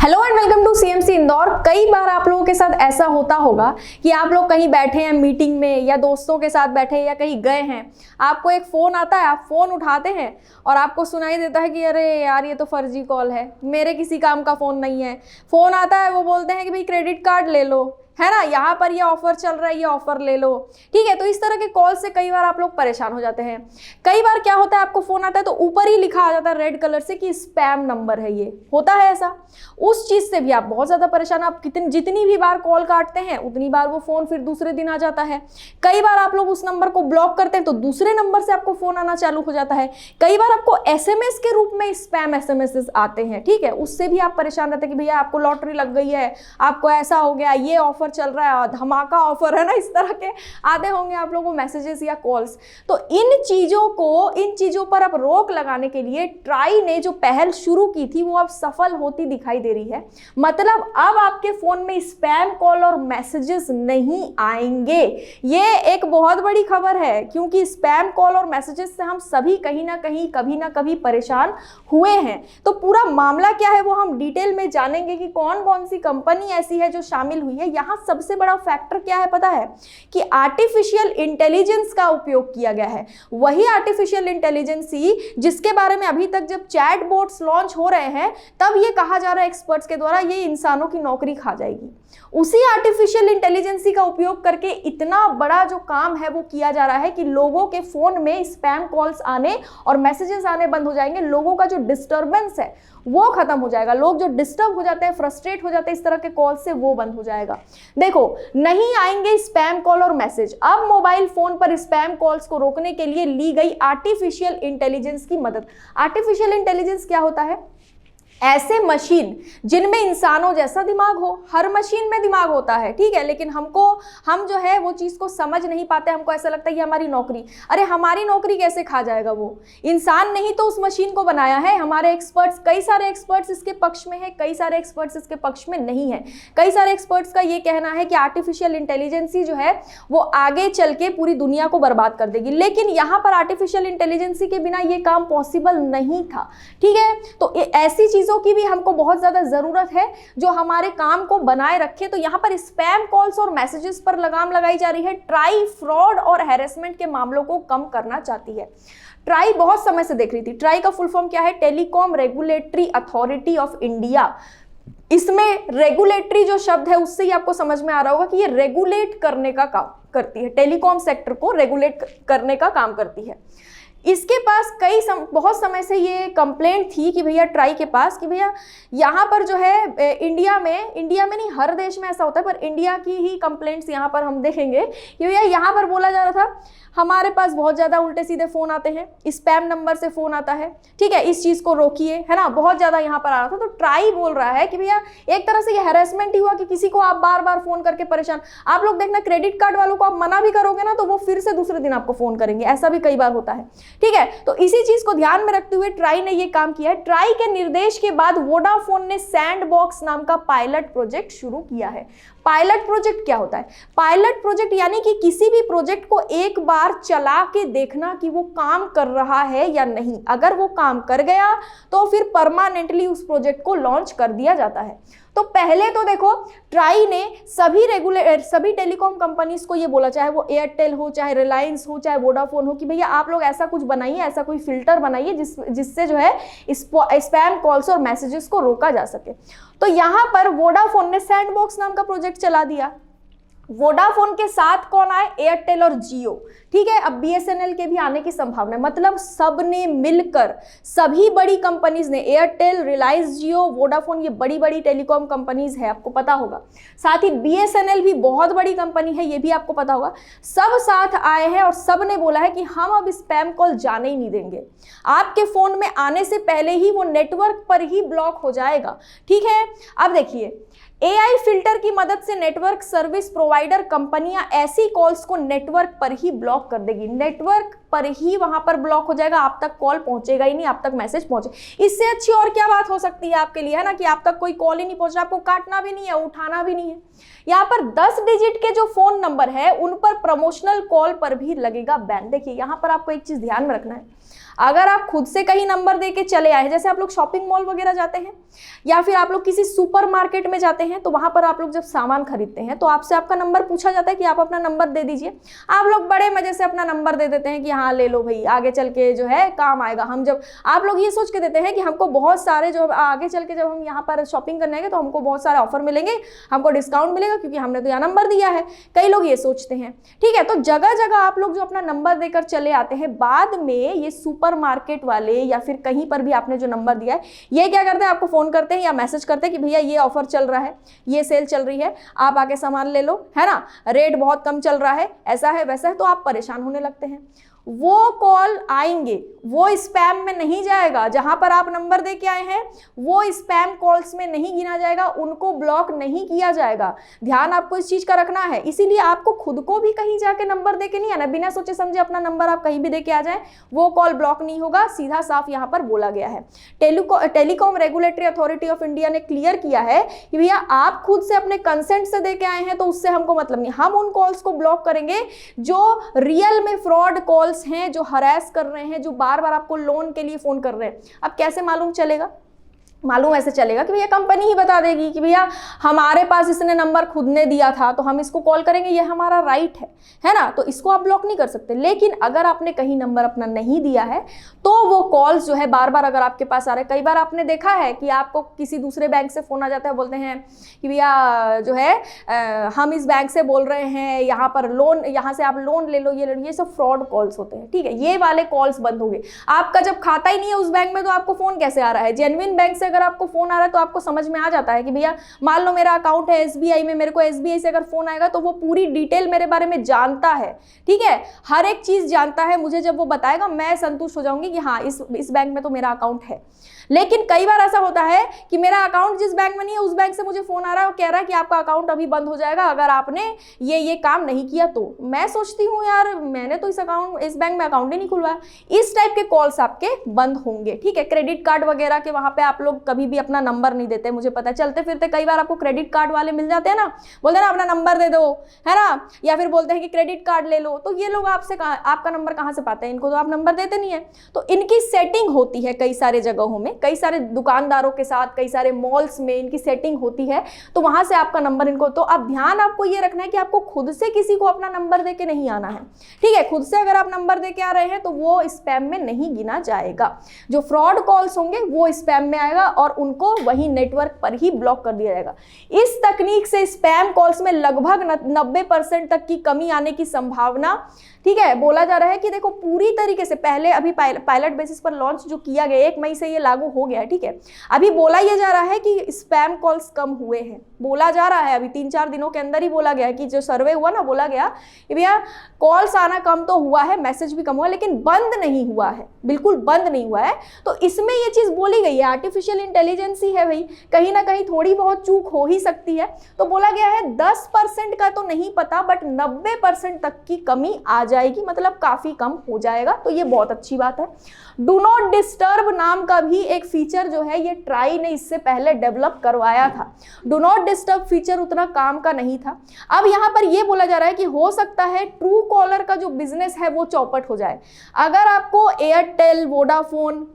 Hello and welcome to CMC Indore. कई बार आप लोगों के साथ ऐसा होता होगा कि आप लोग कहीं बैठे हैं मीटिंग में या दोस्तों के साथ बैठे हैं या कहीं गए हैं, आपको एक फ़ोन आता है, आप फ़ोन उठाते हैं और आपको सुनाई देता है कि अरे यार ये तो फर्जी कॉल है, मेरे किसी काम का फ़ोन नहीं है। फ़ोन आता है, वो बोलते हैं कि भाई क्रेडिट कार्ड ले लो, है ना, यहाँ पर ये ऑफर चल रहा है, ये ऑफर ले लो। ठीक है, तो इस तरह के कॉल से कई बार आप लोग परेशान हो जाते हैं। कई बार क्या होता है, आपको फोन आता है तो ऊपर ही लिखा आ जाता है रेड कलर से कि स्पैम नंबर है, ये होता है ऐसा। उस चीज से भी आप बहुत ज्यादा परेशान, आप जितनी भी बार कॉल काटते हैं उतनी बार वो फोन फिर दूसरे दिन आ जाता है। कई बार आप लोग उस नंबर को ब्लॉक करते हैं तो दूसरे नंबर से आपको फोन आना चालू हो जाता है। कई बार आपको एसएमएस के रूप में स्पैम एसएमएस आते हैं। ठीक है, उससे भी आप परेशान रहते हैं कि भैया आपको लॉटरी लग गई है, आपको ऐसा हो गया, ये ऑफर चल रहा है, धमाका ऑफर है ना, इस तरह के आते होंगे आप लोगों को मैसेजेस या कॉल्स। तो इन चीजों पर अब रोक लगाने के लिए ट्राई ने जो पहल शुरू की थी वो अब सफल होती दिखाई दे रही है। मतलब अब आपके फोन में स्पैम कॉल और मैसेजेस नहीं आएंगे। ये एक बहुत बड़ी खबर है, क्योंकि स्पैम कॉल और मैसेजेस से हम सभी कहीं ना कहीं कभी ना कभी परेशान हुए हैं। तो पूरा मामला क्या है वो हम डिटेल में जानेंगे कि कौन कौन सी कंपनी ऐसी है जो शामिल हुई है। यहां सबसे बड़ा फैक्टर क्या है पता है, कि आर्टिफिशियल इंटेलिजेंस का उपयोग किया गया है। वही आर्टिफिशियल इंटेलिजेंस ही जिसके बारे में अभी तक जब चैट बोट्स लॉन्च हो रहे हैं तब ये कहा जा रहा है एक्सपर्ट्स के द्वारा ये इंसानों की नौकरी खा जाएगी। उसी आर्टिफिशियल इंटेलिजेंस का उपयोग करके इतना बड़ा जो काम है वो किया जा रहा है कि लोगों के फोन में स्पैम कॉल्स आने और मैसेजेस आने बंद हो जाएंगे। लोगों का जो डिस्टर्बेंस है वो खत्म हो जाएगा। लोग जो डिस्टर्ब हो जाते हैं, फ्रस्ट्रेट हो जाते हैं इस तरह के कॉल से, वो बंद हो जाएगा। देखो, नहीं आएंगे स्पैम कॉल और मैसेज। अब मोबाइल फोन पर स्पैम कॉल्स को रोकने के लिए ली गई आर्टिफिशियल इंटेलिजेंस की मदद। आर्टिफिशियल इंटेलिजेंस क्या होता है? ऐसे मशीन जिनमें इंसानों जैसा दिमाग हो। हर मशीन में दिमाग होता है, ठीक है, लेकिन हम जो है वो चीज को समझ नहीं पाते। हमको ऐसा लगता है कि हमारी नौकरी, अरे हमारी नौकरी कैसे खा जाएगा? वो इंसान ने ही तो उस मशीन को बनाया है। हमारे एक्सपर्ट्स, कई सारे एक्सपर्ट्स इसके पक्ष में है, कई सारे एक्सपर्ट्स इसके पक्ष में नहीं है। कई सारे एक्सपर्ट्स का ये कहना है कि आर्टिफिशियल इंटेलिजेंस ही जो है वो आगे चल के पूरी दुनिया को बर्बाद कर देगी। लेकिन यहाँ पर आर्टिफिशियल इंटेलिजेंस के बिना ये काम पॉसिबल नहीं था। ठीक है, तो ऐसी चीजों की भी हमको बहुत ज्यादा जरूरत है जो हमारे काम को बनाए रखे। तो यहां पर स्पैम कॉल्स और मैसेजेस पर लगाम लगाई जा रही है। ट्राई फ्रॉड और हैरेसमेंट के मामलों को कम करना चाहती है। ट्राई बहुत समय से देख रही थी। ट्राई का फुल फॉर्म क्या है? Telecom regulatory authority of India. इसमें रेगुलेटरी जो शब्द है उससे ही आपको समझ में आ रहा होगा कि ये रेगुलेट करने का काम करती है, टेलीकॉम सेक्टर को रेगुलेट करने का काम करती है। इसके पास बहुत समय से ये कंप्लेंट थी कि भैया ट्राई के पास कि भैया यहाँ पर जो है इंडिया में नहीं, हर देश में ऐसा होता है, पर इंडिया की ही कंप्लेंट्स यहाँ पर हम देखेंगे कि भैया यहाँ पर बोला जा रहा था हमारे पास बहुत ज़्यादा उल्टे सीधे फ़ोन आते हैं, स्पैम नंबर से फ़ोन आता है। ठीक है, इस चीज़ को रोकिए, है ना, बहुत ज़्यादा यहाँ पर आ रहा था। तो ट्राई बोल रहा है कि भैया एक तरह से ये हैरेसमेंट ही हुआ कि किसी को आप बार बार फ़ोन करके परेशान। आप लोग देखना, क्रेडिट कार्ड वालों को आप मना भी करोगे ना तो वो फिर से दूसरे दिन आपको फ़ोन करेंगे, ऐसा भी कई बार होता है। ठीक है, तो इसी चीज़ को ध्यान में रखते हुए ट्राई ने ये काम किया है। ट्राई के निर्देश के बाद वोडाफोन ने सैंडबॉक्स नाम का पायलट प्रोजेक्ट शुरू किया है। पायलट प्रोजेक्ट क्या होता है? पायलट प्रोजेक्ट यानी कि किसी भी प्रोजेक्ट को एक बार चला के देखना कि वो काम कर रहा है या नहीं। अगर वो काम कर गया तो फिर परमानेंटली उस प्रोजेक्ट को लॉन्च कर दिया जाता है। तो पहले तो देखो, ट्राई ने सभी टेलीकॉम कंपनीज को ये बोला, चाहे वो एयरटेल हो, चाहे रिलायंस हो, चाहे वोडाफोन हो, कि भैया आप लोग ऐसा कुछ बनाइए, ऐसा कोई फिल्टर बनाइए जिससे जो है स्पैम कॉल्स और मैसेजेस को रोका जा सके। तो यहां पर वोडाफोन ने सैंडबॉक्स नाम का प्रोजेक्ट चला दिया। वोडाफोन के साथ कौन आए? एयरटेल और जियो। ठीक है, अब बीएसएनएल के भी आने की संभावना है। मतलब सबने मिलकर, सभी बड़ी कंपनीज ने, एयरटेल, रिलायंस, जियो, वोडाफोन, ये बड़ी बड़ी टेलीकॉम कंपनीज है, आपको पता होगा। साथ ही बीएसएनएल भी बहुत बड़ी कंपनी है, ये भी आपको पता होगा। सब साथ आए हैं और सब ने बोला है कि हम अब स्पैम कॉल जाने ही नहीं देंगे। आपके फोन में आने से पहले ही वो नेटवर्क पर ही ब्लॉक हो जाएगा। ठीक है, अब देखिए, एआई फिल्टर की मदद से नेटवर्क सर्विस प्रोवाइडर कंपनियां ऐसी कॉल्स को नेटवर्क पर ही ब्लॉक कर देगी। नेटवर्क पर ही वहां पर ब्लॉक हो जाएगा, आप तक कॉल पहुंचेगा ही नहीं, आप तक मैसेज पहुंचे। इससे अच्छी और क्या बात हो सकती है आपके लिए, है ना, कि आप तक कोई कॉल ही नहीं पहुंच रहा, आपको काटना भी नहीं है, उठाना भी नहीं है। यहाँ पर 10 डिजिट के जो फोन नंबर है उन पर प्रमोशनल कॉल पर भी लगेगा बैन। देखिए, यहाँ पर आपको एक चीज ध्यान में रखना है, अगर आप खुद से कहीं नंबर दे के चले आए, जैसे आप लोग शॉपिंग मॉल वगैरह जाते हैं या फिर आप लोग किसी सुपर मार्केट में जाते हैं, तो वहां पर आप लोग जब सामान खरीदते हैं तो आपसे आपका नंबर पूछा जाता है कि आप अपना नंबर दे दीजिए। आप लोग बड़े मजे से अपना नंबर दे देते हैं कि हाँ ले लो भाई, आगे चल के जो है काम आएगा। हम जब आप लोग ये सोच के देते हैं कि हमको बहुत सारे जो आगे चल के जब हम यहाँ पर शॉपिंग करने आएंगे तो हमको बहुत सारे ऑफर मिलेंगे, हमको डिस्काउंट मिलेगा क्योंकि हमने तो यहाँ नंबर दिया है। कई लोग ये सोचते हैं, ठीक है। तो जगह जगह आप लोग जो अपना नंबर देकर चले आते हैं, बाद में ये सुपर मार्केट वाले या फिर कहीं पर भी आपने जो नंबर दिया है, ये क्या करते हैं, आपको फोन करते हैं या मैसेज करते हैं कि भैया ये ऑफर चल रहा है, ये सेल चल रही है, आप आके सामान ले लो, है ना, रेट बहुत कम चल रहा है, ऐसा है वैसा है। तो आप परेशान होने लगते हैं। वो कॉल आएंगे, वो स्पैम में नहीं जाएगा। जहां पर आप नंबर दे के आए हैं वो स्पैम कॉल्स में नहीं गिना जाएगा, उनको ब्लॉक नहीं किया जाएगा। ध्यान आपको इस चीज का रखना है। इसीलिए आपको खुद को भी कहीं जाके नंबर दे के नहीं आना, बिना सोचे समझे अपना नंबर आप कहीं भी दे के आ जाए, वो कॉल ब्लॉक नहीं होगा। सीधा साफ यहाँ पर बोला गया है। Telecom regulatory authority of India ने क्लियर किया है कि भैया आप खुद से अपने कंसेंट से दे के आए हैं तो उससे हमको मतलब नहीं, हम उन कॉल्स को ब्लॉक करेंगे जो रियल में फ्रॉड कॉल हैं, जो हरास कर रहे हैं, जो बार बार आपको लोन के लिए फोन कर रहे हैं। अब कैसे मालूम चलेगा? मालूम ऐसे चलेगा कि भैया कंपनी ही बता देगी कि भैया हमारे पास इसने नंबर खुद ने दिया था तो हम इसको कॉल करेंगे, ये हमारा राइट है ना, तो इसको आप ब्लॉक नहीं कर सकते। लेकिन अगर आपने कहीं नंबर अपना नहीं दिया है तो वो कॉल्स जो है बार बार अगर आपके पास आ रहे, कई बार आपने देखा है कि आपको किसी दूसरे बैंक से फोन आ जाता है, बोलते हैं कि भैया जो है हम इस बैंक से बोल रहे हैं, यहाँ पर लोन, यहाँ से आप लोन ले लो, ये सब फ्रॉड कॉल्स होते हैं, ठीक है। ये वाले कॉल्स बंद होंगे। आपका जब खाता ही नहीं है उस बैंक में तो आपको फोन कैसे आ रहा है? जेन्युइन बैंक से अगर आपको फोन आ रहा है तो आपको समझ में आ जाता है कि भैया मान लो मेरा अकाउंट है एसबीआई में, मेरे को एसबीआई से अगर फोन आएगा तो वो पूरी डिटेल मेरे बारे में जानता है, ठीक है, हर एक चीज जानता है। मुझे जब वो बताएगा मैं संतुष्ट हो जाऊंगी कि हाँ इस बैंक में तो मेरा अकाउंट है। लेकिन कई बार ऐसा होता है कि मेरा अकाउंट जिस बैंक में नहीं है उस बैंक से मुझे फोन आ रहा है और कह रहा है कि आपका अकाउंट अभी बंद हो जाएगा अगर आपने ये काम नहीं किया तो। मैं सोचती हूँ यार मैंने तो इस बैंक में अकाउंट ही नहीं खुलवाया। इस टाइप के कॉल्स आपके बंद होंगे, ठीक है। क्रेडिट कार्ड वगैरह के वहां पे आप लोग कभी भी अपना नंबर नहीं देते, मुझे पता है। चलते फिरते कई बार आपको क्रेडिट कार्ड वाले मिल जाते हैं ना, बोलते हैं ना अपना नंबर दे दो, है ना, या फिर बोलते हैं कि क्रेडिट कार्ड ले लो। तो ये लोग आपसे आपका नंबर कहाँ से पाते हैं? इनको तो आप नंबर देते नहीं है। तो इनकी सेटिंग होती है कई सारे जगहों में, कई सारे दुकानदारों के साथ, कई सारे मॉल्स में इनकी सेटिंग होती है, तो वहां से आपका नंबर इनको। तो अब ध्यान आपको ये रखना है कि आपको खुद से किसी को अपना नंबर दे के नहीं आना है, ठीक है। खुद से अगर आप नंबर दे के आ रहे हैं तो वो स्पैम में नहीं गिना जाएगा। जो फ्रॉड कॉल्स होंगे वो स्पैम में आएगा और उनको वही नेटवर्क पर ही ब्लॉक कर दिया जाएगा। इस तकनीक से स्पैम कॉल्स में लगभग 90% तक की कमी आने की संभावना, ठीक है। बोला जा रहा है कि देखो पूरी तरीके से पहले अभी पायलट बेसिस पर लॉन्च जो किया गया 1 मई से ये लागू हो गया है, ठीक है। अभी बोला यह जा रहा है कि स्पैम कॉल्स कम हुए हैं, बोला जा रहा है। अभी 3-4 दिनों के अंदर ही बोला गया कि जो सर्वे हुआ ना, बोला गया कि भैया कॉल्स आना कम तो हुआ है, मैसेज भी कम हुआ, लेकिन बंद नहीं हुआ है, बिल्कुल बंद नहीं हुआ है। तो इसमें ये चीज बोली गई है, आर्टिफिशियल इंटेलिजेंस ही है भाई, कहीं ना कहीं थोड़ी बहुत चूक हो ही सकती है। तो बोला गया है 10% का तो नहीं पता, बट 90% तक की कमी आ जाएगी, मतलब काफी कम हो जाएगा। तो ये बहुत अच्छी बात है। डू नॉट डिस्टर्ब नाम का भी एक फीचर जो है ये ट्राई ने इससे पहले डेवलप करवाया था। डू नॉट डिस्टर्ब फीचर उतना काम का नहीं था। अब यहां पर ये बोला जा रहा है कि हो सकता है ट्रू कॉलर का जो बिजनेस है वो चौपट हो जाए। अगर आपको एयरटेल, वोडाफोन,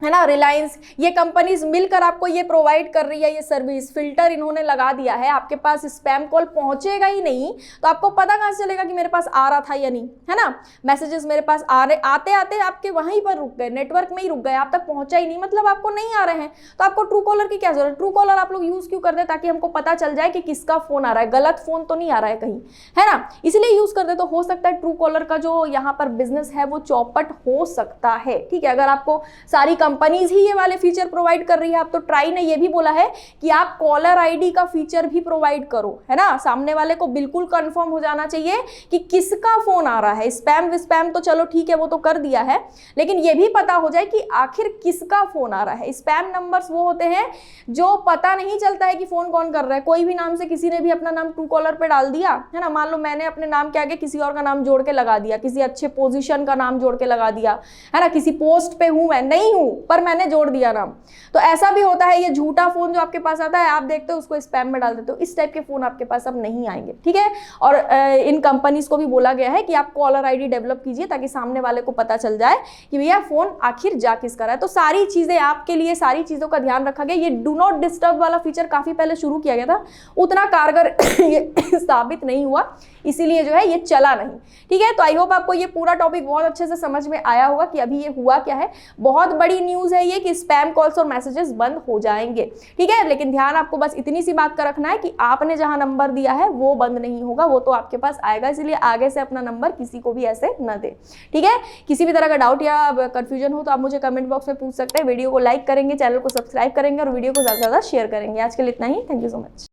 है ना, रिलायंस, ये कंपनीज मिलकर आपको ये प्रोवाइड कर रही है, ये सर्विस फिल्टर इन्होंने लगा दिया है, आपके पास स्पैम कॉल पहुंचेगा ही नहीं, तो आपको पता कहां से चलेगा कि मेरे पास आ रहा था या नहीं, है ना। मैसेजेस मेरे पास आते आते आपके वहीं पर रुक गए, नेटवर्क में ही रुक गए, आप तक पहुंचा ही नहीं, मतलब आपको नहीं आ रहे हैं। तो आपको ट्रू कॉलर की क्या जरूरत? ट्रू कॉलर आप लोग यूज क्यों करते हैं? ताकि हमको पता चल जाए कि किसका फोन आ रहा है, गलत फोन तो नहीं आ रहा है कहीं, है ना, इसलिए यूज करते। तो हो सकता है ट्रू कॉलर का जो यहाँ पर बिजनेस है वो चौपट हो सकता है, ठीक है। अगर आपको सारी कंपनीज ही ये वाले फीचर प्रोवाइड कर रही है, आप तो ट्राई ने ये भी बोला है कि आप कॉलर आईडी का फीचर भी प्रोवाइड करो, है ना। सामने वाले को बिल्कुल कंफर्म हो जाना चाहिए कि किसका फोन आ रहा है। स्पैम तो चलो ठीक है, वो तो कर दिया है, लेकिन ये भी पता हो जाए कि आखिर किसका फोन आ रहा है। स्पैम नंबर्स वो होते हैं जो पता नहीं चलता है कि फोन कौन कर रहा है। कोई भी नाम से किसी ने भी अपना नाम ट्रू कॉलर पे डाल दिया, है ना, मान लो मैंने अपने नाम के आगे किसी और का नाम जोड़ के लगा दिया, किसी अच्छे पोजीशन का नाम जोड़ के लगा दिया, है ना, किसी पोस्ट पे हूं मैं, नहीं हूं, पर मैंने जोड़ दिया नाम। तो ऐसा भी होता है, ये झूठा फोन जो आपके पास आता है, आप देखते हो उसको स्पैम में डाल देते हो, इस टाइप के फोन आपके पास अब नहीं आएंगे, ठीक है। और इन कंपनीज को भी बोला गया है कि आप कॉलर आईडी डेवलप कीजिए ताकि सामने वाले को पता चल जाए कि भैया फोन आखिर जा किसका रहा है। तो सारी चीजें आपके लिए, सारी चीजों का ध्यान रखा गया। ये डू नॉट डिस्टर्ब वाला फीचर काफी पहले शुरू किया गया था, उतना कारगर ये साबित नहीं हुआ, इसीलिए जो है ये चला नहीं, ठीक है। तो आई होप आपको ये पूरा टॉपिक बहुत अच्छे से समझ में आया होगा कि अभी ये हुआ क्या है। बहुत बड़ी न्यूज है ये कि स्पैम कॉल्स और मैसेजेस बंद हो जाएंगे, ठीक है। लेकिन ध्यान आपको बस इतनी सी बात का रखना है कि आपने जहां नंबर दिया है वो बंद नहीं होगा, वो तो आपके पास आएगा, इसलिए आगे से अपना नंबर किसी को भी ऐसे न दे, ठीक है। किसी भी तरह का डाउट या कंफ्यूजन हो तो आप मुझे कमेंट बॉक्स में पूछ सकते हैं। वीडियो को लाइक करेंगे, चैनल को सब्सक्राइब करेंगे और वीडियो को ज्यादा से ज्यादा शेयर करेंगे। आज के लिए इतना ही, थैंक यू सो मच।